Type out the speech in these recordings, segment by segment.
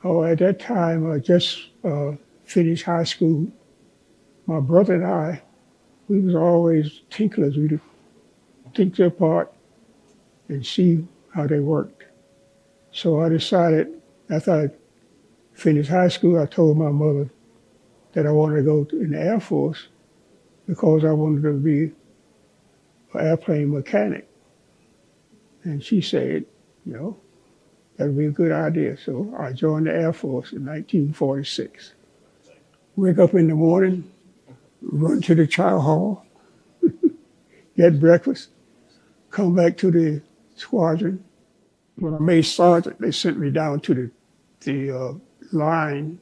Oh, at that time, I just finished high school. My brother and I, we was always tinklers. We'd tinker apart and see how they worked. So I decided, after I finished high school, I told my mother that I wanted to go in the Air Force because I wanted to be an airplane mechanic. And she said, you know, that would be a good idea. So I joined the Air Force in 1946. Wake up in the morning, run to the chow hall, get breakfast, come back to the squadron. When I made sergeant, they sent me down to the line,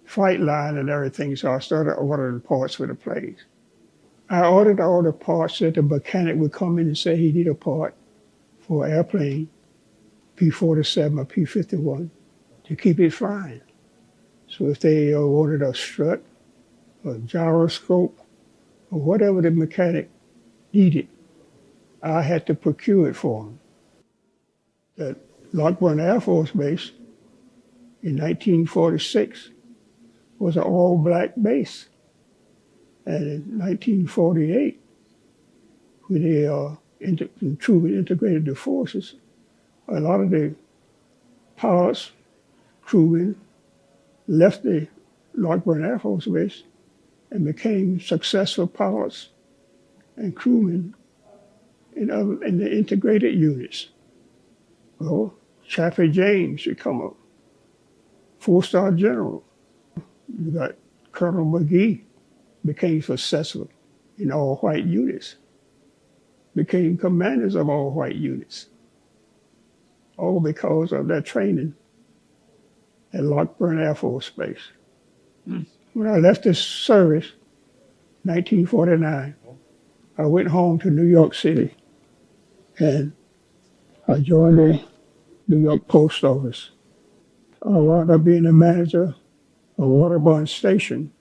fight line and everything. So I started ordering parts for the planes. I ordered all the parts that the mechanic would come in and say he needed a part for an airplane, P-47 or P-51, to keep it flying. So if they ordered a strut, a gyroscope, or whatever the mechanic needed, I had to procure it for them. At Lockbourne Air Force Base in 1946 was an all-black base. And in 1948, when the troops integrated the forces, a lot of the pilots, crewmen, left the Lockbourne Air Force Base and became successful pilots and crewmen in the integrated units. Well, Chaffee James became a four-star general. You got Colonel McGee became successful in all-white units, became commanders of all-white units, all because of their training at Lockbourne Air Force Base. When I left the service, 1949, I went home to New York City and I joined the New York Post Office. I wound up being the manager of Waterbury Station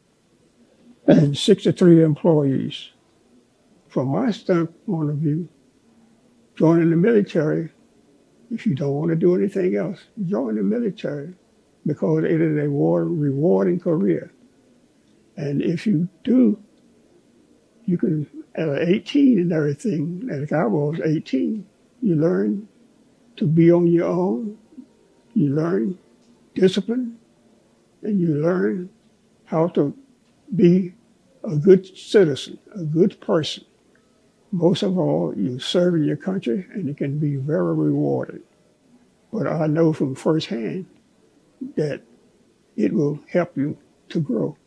and 63 employees. From my standpoint of view, joining the military, if you don't want to do anything else, join the military because it is a rewarding career. And if you do, you can, at 18 and everything, like I was 18, you learn to be on your own, you learn discipline, and you learn how to be a good citizen, a good person. Most of all, you serve in your country, and it can be very rewarding. But I know from firsthand that it will help you to grow.